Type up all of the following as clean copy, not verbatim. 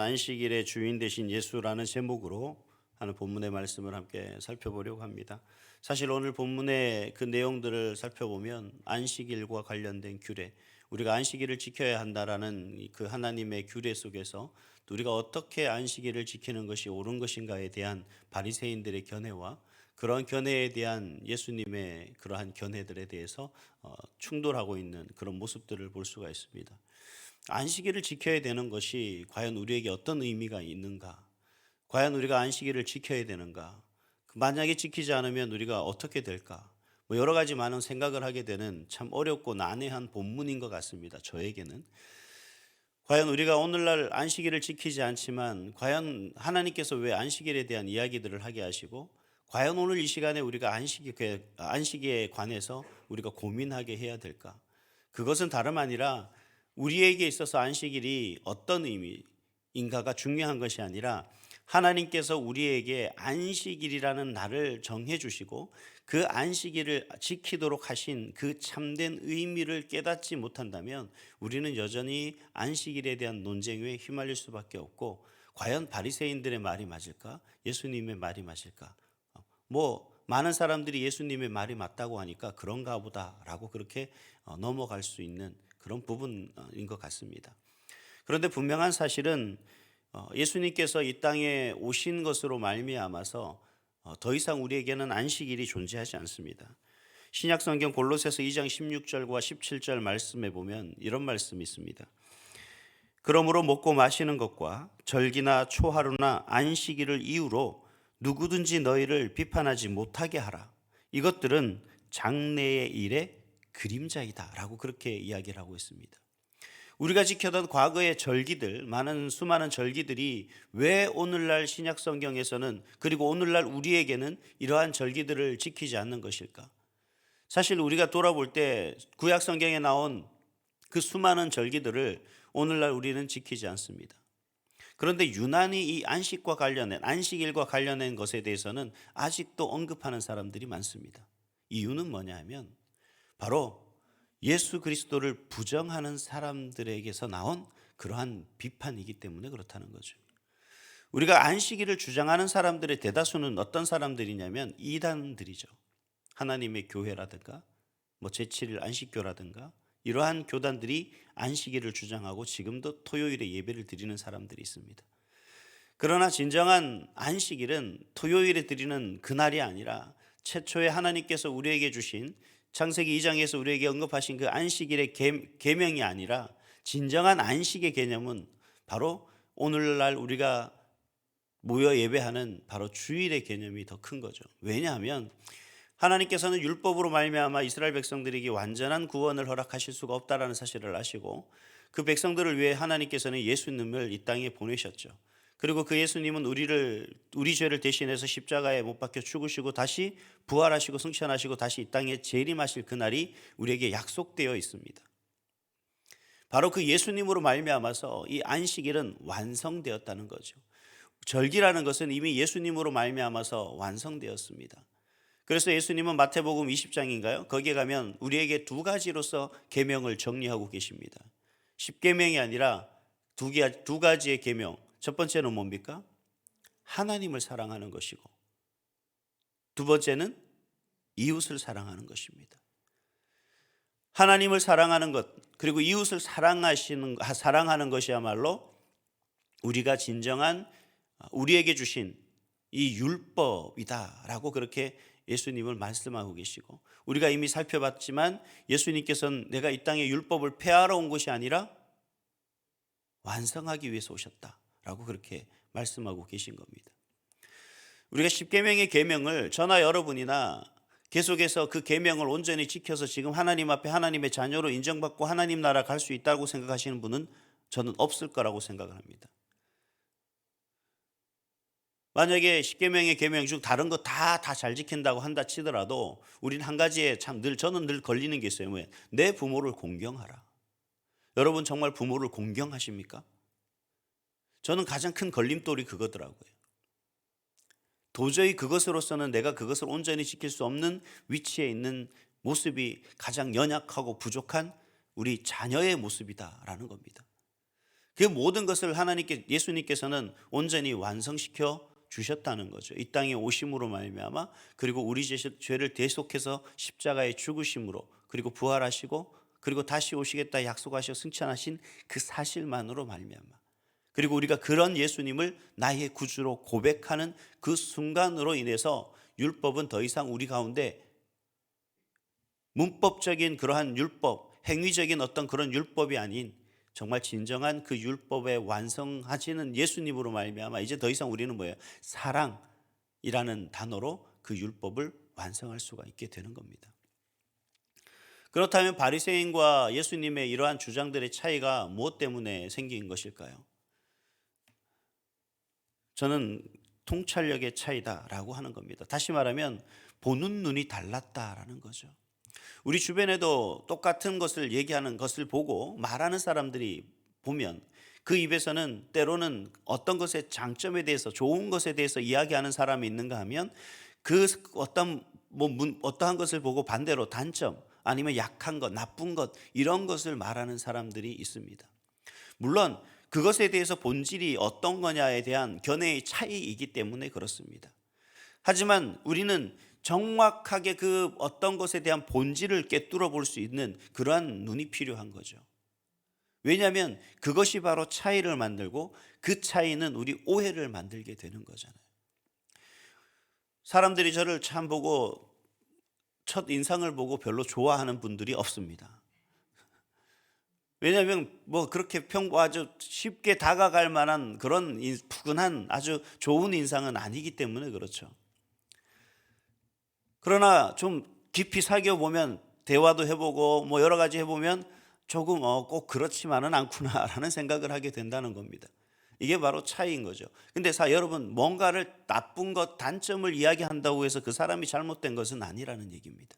안식일의 주인 되신 예수라는 제목으로 하는 본문의 말씀을 함께 살펴보려고 합니다. 사실 오늘 본문의 그 내용들을 살펴보면 안식일과 관련된 규례, 우리가 안식일을 지켜야 한다라는 그 하나님의 규례 속에서 또 우리가 어떻게 안식일을 지키는 것이 옳은 것인가에 대한 바리새인들의 견해와 그런 견해에 대한 예수님의 그러한 견해들에 대해서 충돌하고 있는 그런 모습들을 볼 수가 있습니다. 안식일을 지켜야 되는 것이 과연 우리에게 어떤 의미가 있는가? 과연 우리가 안식일을 지켜야 되는가? 만약에 지키지 않으면 우리가 어떻게 될까? 여러 가지 많은 생각을 하게 되는 참 어렵고 난해한 본문인 것 같습니다. 저에게는. 과연 우리가 오늘날 안식일을 지키지 않지만 과연 하나님께서 왜 안식일에 대한 이야기들을 하게 하시고 과연 오늘 이 시간에 우리가 안식에 관해서 우리가 고민하게 해야 될까? 그것은 다름 아니라 우리에게 있어서 안식일이 어떤 의미인가가 중요한 것이 아니라 하나님께서 우리에게 안식일이라는 날을 정해 주시고 그 안식일을 지키도록 하신 그 참된 의미를 깨닫지 못한다면 우리는 여전히 안식일에 대한 논쟁에 휘말릴 수밖에 없고, 과연 바리새인들의 말이 맞을까? 예수님의 말이 맞을까? 많은 사람들이 예수님의 말이 맞다고 하니까 그런가 보다라고 그렇게 넘어갈 수 있는 그런 부분인 것 같습니다. 그런데 분명한 사실은 예수님께서 이 땅에 오신 것으로 말미암아서 더 이상 우리에게는 안식일이 존재하지 않습니다. 신약성경 골로새서 2장 16절과 17절 말씀에 보면 이런 말씀이 있습니다. 그러므로 먹고 마시는 것과 절기나 초하루나 안식일을 이유로 누구든지 너희를 비판하지 못하게 하라. 이것들은 장래의 일의 그림자이다 라고 그렇게 이야기를 하고 있습니다. 우리가 지켜던 과거의 절기들, 수많은 절기들이 왜 오늘날 신약 성경에서는, 그리고 오늘날 우리에게는 이러한 절기들을 지키지 않는 것일까? 사실 우리가 돌아볼 때 구약 성경에 나온 그 수많은 절기들을 오늘날 우리는 지키지 않습니다. 그런데 유난히 이 안식일과 관련된 것에 대해서는 아직도 언급하는 사람들이 많습니다. 이유는 뭐냐 하면 바로 예수 그리스도를 부정하는 사람들에게서 나온 그러한 비판이기 때문에 그렇다는 거죠. 우리가 안식일을 주장하는 사람들의 대다수는 어떤 사람들이냐면 이단들이죠. 하나님의 교회라든가 제7일 안식교라든가 이러한 교단들이 안식일을 주장하고 지금도 토요일에 예배를 드리는 사람들이 있습니다. 그러나 진정한 안식일은 토요일에 드리는 그날이 아니라 최초에 하나님께서 우리에게 주신 창세기 2장에서 우리에게 언급하신 그 안식일의 계명이 아니라 진정한 안식의 개념은 바로 오늘날 우리가 모여 예배하는 바로 주일의 개념이 더 큰 거죠. 왜냐하면 하나님께서는 율법으로 말미암아 이스라엘 백성들에게 완전한 구원을 허락하실 수가 없다라는 사실을 아시고 그 백성들을 위해 하나님께서는 예수님을 이 땅에 보내셨죠. 그리고 그 예수님은 우리 죄를 대신해서 십자가에 못 박혀 죽으시고 다시 부활하시고 승천하시고 다시 이 땅에 재림하실 그날이 우리에게 약속되어 있습니다. 바로 그 예수님으로 말미암아서 이 안식일은 완성되었다는 거죠. 절기라는 것은 이미 예수님으로 말미암아서 완성되었습니다. 그래서 예수님은 마태복음 20장인가요? 거기에 가면 우리에게 두 가지로서 계명을 정리하고 계십니다. 10계명이 아니라 두 가지의 계명. 첫 번째는 뭡니까? 하나님을 사랑하는 것이고 두 번째는 이웃을 사랑하는 것입니다. 하나님을 사랑하는 것 그리고 이웃을 사랑하는 것이야말로 우리가 진정한 우리에게 주신 이 율법이다라고 그렇게 예수님을 말씀하고 계시고, 우리가 이미 살펴봤지만 예수님께서는 내가 이 땅에 율법을 폐하러 온 것이 아니라 완성하기 위해서 오셨다라고 그렇게 말씀하고 계신 겁니다. 우리가 십계명의 계명을 저나 여러분이나 계속해서 그 계명을 온전히 지켜서 지금 하나님 앞에 하나님의 자녀로 인정받고 하나님 나라 갈 수 있다고 생각하시는 분은 저는 없을 거라고 생각을 합니다. 만약에 십계명의 계명 중 다른 거 다 잘 지킨다고 한다 치더라도 우리는 한 가지에 저는 늘 걸리는 게 있어요. 내 부모를 공경하라. 여러분 정말 부모를 공경하십니까? 저는 가장 큰 걸림돌이 그거더라고요. 도저히 그것으로서는 내가 그것을 온전히 지킬 수 없는 위치에 있는 모습이 가장 연약하고 부족한 우리 자녀의 모습이다라는 겁니다. 그 모든 것을 예수님께서는 온전히 완성시켜 주셨다는 거죠. 이 땅에 오심으로 말미암아, 그리고 우리 죄를 대속해서 십자가에 죽으심으로, 그리고 부활하시고, 그리고 다시 오시겠다 약속하시고 승천하신 그 사실만으로 말미암아, 그리고 우리가 그런 예수님을 나의 구주로 고백하는 그 순간으로 인해서 율법은 더 이상 우리 가운데 문법적인 그러한 율법, 행위적인 어떤 그런 율법이 아닌 정말 진정한 그 율법에 완성하시는 예수님으로 말미암아 이제 더 이상 우리는 뭐예요? 사랑이라는 단어로 그 율법을 완성할 수가 있게 되는 겁니다. 그렇다면 바리새인과 예수님의 이러한 주장들의 차이가 무엇 때문에 생긴 것일까요? 저는 통찰력의 차이다라고 하는 겁니다. 다시 말하면 보는 눈이 달랐다라는 거죠. 우리 주변에도 똑같은 것을 얘기하는 것을 보고 말하는 사람들이 보면 그 입에서는 때로는 어떤 것의 장점에 대해서, 좋은 것에 대해서 이야기하는 사람이 있는가 하면 그 어떠한 것을 보고 반대로 단점, 아니면 약한 것, 나쁜 것, 이런 것을 말하는 사람들이 있습니다. 물론 그것에 대해서 본질이 어떤 거냐에 대한 견해의 차이이기 때문에 그렇습니다. 하지만 우리는 정확하게 그 어떤 것에 대한 본질을 꿰뚫어 볼 수 있는 그러한 눈이 필요한 거죠. 왜냐하면 그것이 바로 차이를 만들고 그 차이는 우리 오해를 만들게 되는 거잖아요. 사람들이 저를 참 보고 첫 인상을 보고 별로 좋아하는 분들이 없습니다. 왜냐하면 그렇게 아주 쉽게 다가갈 만한 그런 푸근한 아주 좋은 인상은 아니기 때문에 그렇죠. 그러나 좀 깊이 사귀어보면, 대화도 해보고 여러 가지 해보면 조금 꼭 그렇지만은 않구나라는 생각을 하게 된다는 겁니다. 이게 바로 차이인 거죠. 근데 여러분, 뭔가를 나쁜 것, 단점을 이야기한다고 해서 그 사람이 잘못된 것은 아니라는 얘기입니다.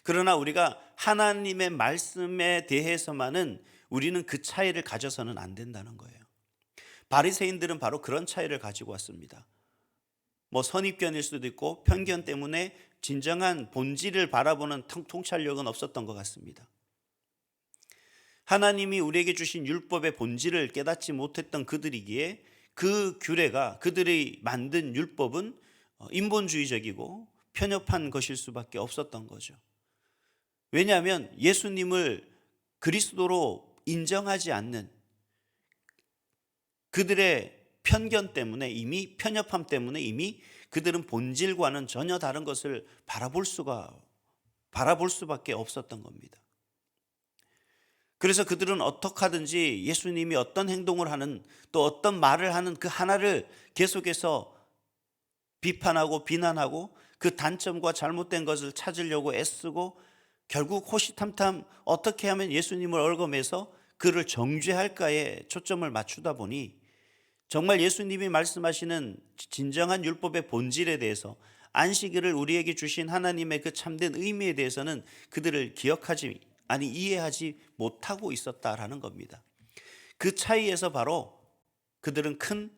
그러나 우리가 하나님의 말씀에 대해서만은 우리는 그 차이를 가져서는 안 된다는 거예요. 바리새인들은 바로 그런 차이를 가지고 왔습니다. 선입견일 수도 있고 편견 때문에 진정한 본질을 바라보는 통찰력은 없었던 것 같습니다. 하나님이 우리에게 주신 율법의 본질을 깨닫지 못했던 그들이기에 그 규례가, 그들이 만든 율법은 인본주의적이고 편협한 것일 수밖에 없었던 거죠. 왜냐하면 예수님을 그리스도로 인정하지 않는 그들의 편견 때문에, 이미 편협함 때문에 이미 그들은 본질과는 전혀 다른 것을 바라볼 수밖에 없었던 겁니다. 그래서 그들은 어떻게 하든지 예수님이 어떤 행동을 하는, 또 어떤 말을 하는 그 하나를 계속해서 비판하고 비난하고 그 단점과 잘못된 것을 찾으려고 애쓰고 결국 호시탐탐 어떻게 하면 예수님을 얽어매서 그를 정죄할까에 초점을 맞추다 보니 정말 예수님이 말씀하시는 진정한 율법의 본질에 대해서, 안식일을 우리에게 주신 하나님의 그 참된 의미에 대해서는 그들을 이해하지 못하고 있었다라는 겁니다. 그 차이에서 바로 그들은 큰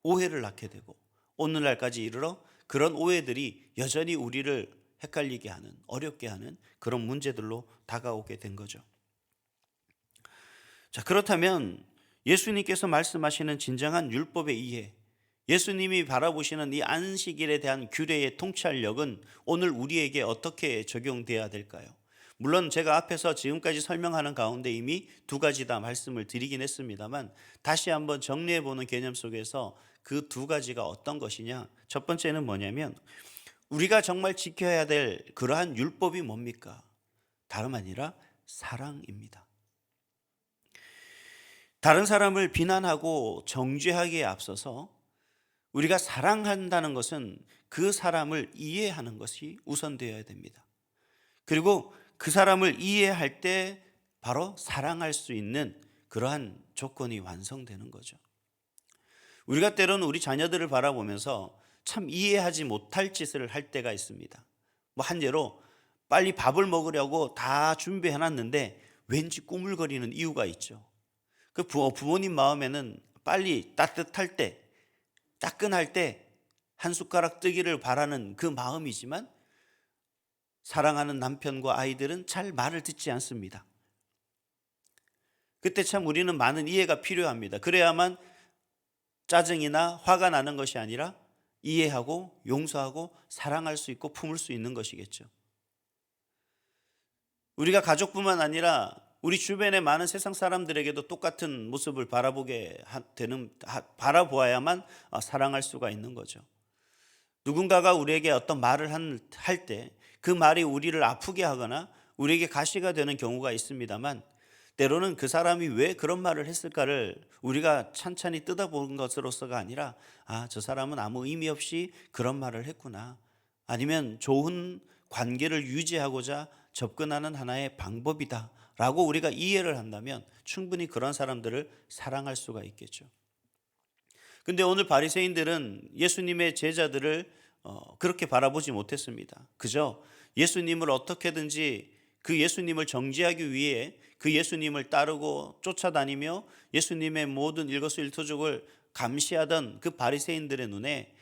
오해를 낳게 되고 오늘날까지 이르러 그런 오해들이 여전히 우리를 헷갈리게 하는, 어렵게 하는 그런 문제들로 다가오게 된 거죠. 자, 그렇다면 예수님께서 말씀하시는 진정한 율법의 이해, 예수님이 바라보시는 이 안식일에 대한 규례의 통찰력은 오늘 우리에게 어떻게 적용돼야 될까요? 물론 제가 앞에서 지금까지 설명하는 가운데 이미 두 가지 다 말씀을 드리긴 했습니다만 다시 한번 정리해보는 개념 속에서 그 두 가지가 어떤 것이냐, 첫 번째는 뭐냐면 우리가 정말 지켜야 될 그러한 율법이 뭡니까? 다름 아니라 사랑입니다. 다른 사람을 비난하고 정죄하기에 앞서서 우리가 사랑한다는 것은 그 사람을 이해하는 것이 우선되어야 됩니다. 그리고 그 사람을 이해할 때 바로 사랑할 수 있는 그러한 조건이 완성되는 거죠. 우리가 때로는 우리 자녀들을 바라보면서 참 이해하지 못할 짓을 할 때가 있습니다. 한 예로 빨리 밥을 먹으려고 다 준비해 놨는데 왠지 꾸물거리는 이유가 있죠. 그 부모님 마음에는 빨리 따뜻할 때, 따끈할 때 한 숟가락 뜨기를 바라는 그 마음이지만 사랑하는 남편과 아이들은 잘 말을 듣지 않습니다. 그때 참 우리는 많은 이해가 필요합니다. 그래야만 짜증이나 화가 나는 것이 아니라 이해하고 용서하고 사랑할 수 있고 품을 수 있는 것이겠죠. 우리가 가족뿐만 아니라 우리 주변의 많은 세상 사람들에게도 똑같은 모습을 바라보아야만 사랑할 수가 있는 거죠. 누군가가 우리에게 어떤 말을 할 때 그 말이 우리를 아프게 하거나 우리에게 가시가 되는 경우가 있습니다만, 때로는 그 사람이 왜 그런 말을 했을까를 우리가 찬찬히 뜯어보는 것으로서가 아니라, 저 사람은 아무 의미 없이 그런 말을 했구나, 아니면 좋은 관계를 유지하고자 접근하는 하나의 방법이다 라고 우리가 이해를 한다면 충분히 그런 사람들을 사랑할 수가 있겠죠. 근데 오늘 바리새인들은 예수님의 제자들을 그렇게 바라보지 못했습니다. 그저 예수님을 어떻게든지 그 예수님을 정죄하기 위해 그 예수님을 따르고 쫓아다니며 예수님의 모든 일거수일투족을 감시하던 그 바리새인들의 눈에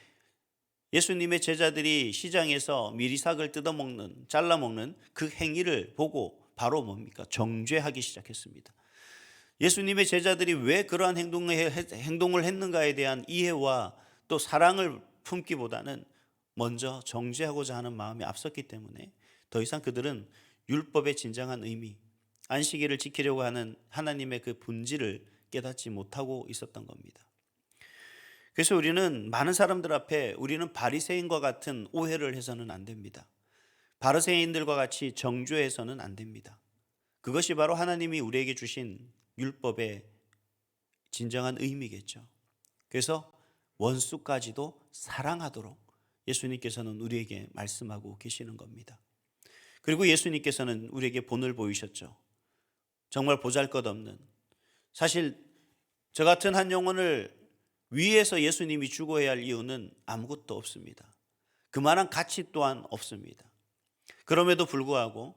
예수님의 제자들이 시장에서 미리삭을 잘라먹는 그 행위를 보고 바로 뭡니까? 정죄하기 시작했습니다. 예수님의 제자들이 왜 그러한 행동을 했는가에 대한 이해와 또 사랑을 품기보다는 먼저 정죄하고자 하는 마음이 앞섰기 때문에 더 이상 그들은 율법의 진정한 의미, 안식일을 지키려고 하는 하나님의 그 본질을 깨닫지 못하고 있었던 겁니다. 그래서 우리는 많은 사람들 앞에 우리는 바리새인과 같은 오해를 해서는 안 됩니다. 바리새인들과 같이 정죄해서는 안 됩니다. 그것이 바로 하나님이 우리에게 주신 율법의 진정한 의미겠죠. 그래서 원수까지도 사랑하도록 예수님께서는 우리에게 말씀하고 계시는 겁니다. 그리고 예수님께서는 우리에게 본을 보이셨죠. 정말 보잘것없는, 사실 저 같은 한 영혼을 위해서 예수님이 죽어야 할 이유는 아무것도 없습니다. 그만한 가치 또한 없습니다. 그럼에도 불구하고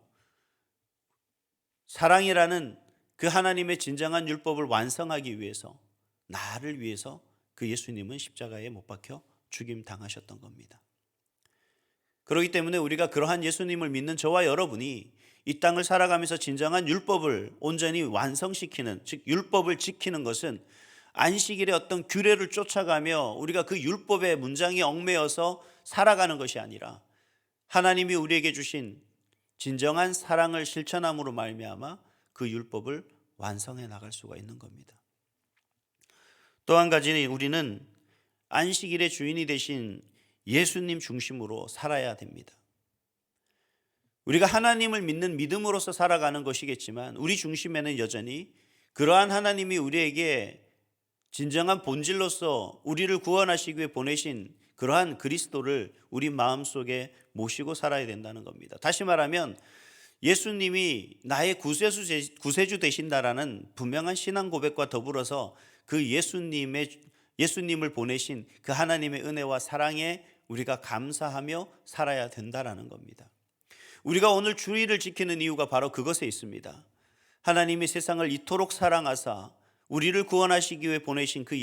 사랑이라는 그 하나님의 진정한 율법을 완성하기 위해서, 나를 위해서 그 예수님은 십자가에 못 박혀 죽임 당하셨던 겁니다. 그렇기 때문에 우리가 그러한 예수님을 믿는 저와 여러분이 이 땅을 살아가면서 진정한 율법을 온전히 완성시키는, 즉 율법을 지키는 것은 안식일의 어떤 규례를 쫓아가며 우리가 그 율법의 문장에 얽매여서 살아가는 것이 아니라 하나님이 우리에게 주신 진정한 사랑을 실천함으로 말미암아 그 율법을 완성해 나갈 수가 있는 겁니다. 또 한 가지는 우리는 안식일의 주인이 되신 예수님 중심으로 살아야 됩니다. 우리가 하나님을 믿는 믿음으로서 살아가는 것이겠지만 우리 중심에는 여전히 그러한 하나님이 우리에게 진정한 본질로서 우리를 구원하시기 위해 보내신 그러한 그리스도를 우리 마음속에 모시고 살아야 된다는 겁니다. 다시 말하면 예수님이 나의 구세주 되신다라는 분명한 신앙 고백과 더불어서 그 예수님을 보내신 그 하나님의 은혜와 사랑에 우리가 감사하며 살아야 된다라는 겁니다. 우리가 오늘 주일을 지키는 이유가 바로 그것에 있습니다. 하나님이 세상을 이토록 사랑하사 우리를 구원하시기 위해 보내신 그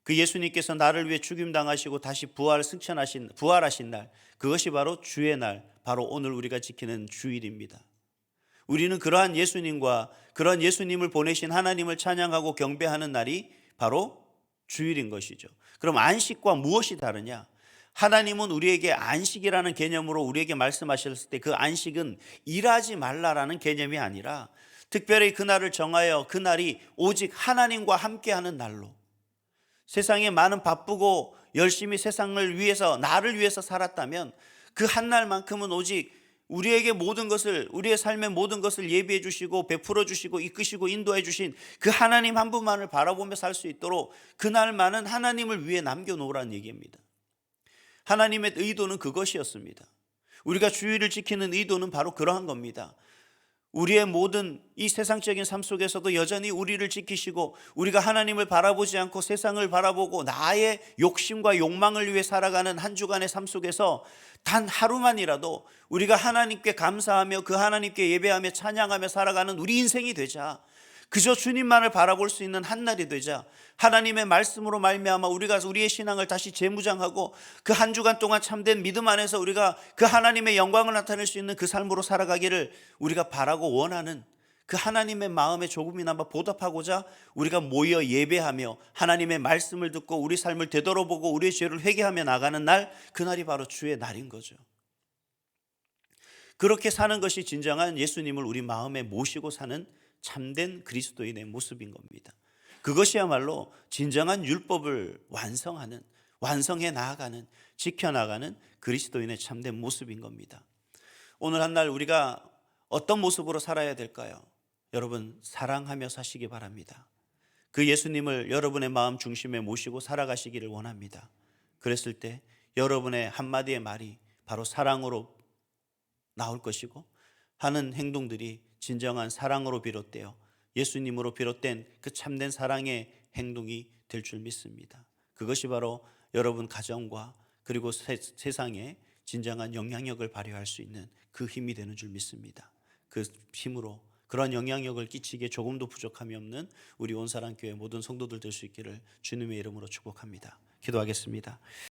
예수님께서 나를 위해 죽임당하시고 다시 부활하신 날, 그것이 바로 주의 날, 바로 오늘 우리가 지키는 주일입니다. 우리는 그러한 예수님과 그런 예수님을 보내신 하나님을 찬양하고 경배하는 날이 바로 주일인 것이죠. 그럼 안식과 무엇이 다르냐? 하나님은 우리에게 안식이라는 개념으로 우리에게 말씀하셨을 때 그 안식은 일하지 말라라는 개념이 아니라 특별히 그날을 정하여 그날이 오직 하나님과 함께하는 날로, 세상에 많은 바쁘고 열심히 세상을 위해서 나를 위해서 살았다면 그 한 날만큼은 오직 우리에게 모든 것을, 우리의 삶의 모든 것을 예비해 주시고 베풀어 주시고 이끄시고 인도해 주신 그 하나님 한 분만을 바라보며 살 수 있도록 그날만은 하나님을 위해 남겨놓으라는 얘기입니다. 하나님의 의도는 그것이었습니다. 우리가 주일을 지키는 의도는 바로 그러한 겁니다. 우리의 모든 이 세상적인 삶 속에서도 여전히 우리를 지키시고 우리가 하나님을 바라보지 않고 세상을 바라보고 나의 욕심과 욕망을 위해 살아가는 한 주간의 삶 속에서 단 하루만이라도 우리가 하나님께 감사하며 그 하나님께 예배하며 찬양하며 살아가는 우리 인생이 되자, 그저 주님만을 바라볼 수 있는 한 날이 되자, 하나님의 말씀으로 말미암아 우리가 우리의 신앙을 다시 재무장하고 그 한 주간 동안 참된 믿음 안에서 우리가 그 하나님의 영광을 나타낼 수 있는 그 삶으로 살아가기를 우리가 바라고 원하는 그 하나님의 마음에 조금이나마 보답하고자 우리가 모여 예배하며 하나님의 말씀을 듣고 우리 삶을 되돌아보고 우리의 죄를 회개하며 나가는 날, 그날이 바로 주의 날인 거죠. 그렇게 사는 것이 진정한 예수님을 우리 마음에 모시고 사는 참된 그리스도인의 모습인 겁니다. 그것이야말로 진정한 율법을 완성해 나아가는, 지켜나가는 그리스도인의 참된 모습인 겁니다. 오늘 한날 우리가 어떤 모습으로 살아야 될까요? 여러분, 사랑하며 사시기 바랍니다. 그 예수님을 여러분의 마음 중심에 모시고 살아가시기를 원합니다. 그랬을 때 여러분의 한마디의 말이 바로 사랑으로 나올 것이고, 하는 행동들이 진정한 사랑으로 비롯되어 예수님으로 비롯된 그 참된 사랑의 행동이 될 줄 믿습니다. 그것이 바로 여러분 가정과 그리고 세상에 진정한 영향력을 발휘할 수 있는 그 힘이 되는 줄 믿습니다. 그 힘으로 그런 영향력을 끼치기에 조금도 부족함이 없는 우리 온사랑교회 모든 성도들 될 수 있기를 주님의 이름으로 축복합니다. 기도하겠습니다.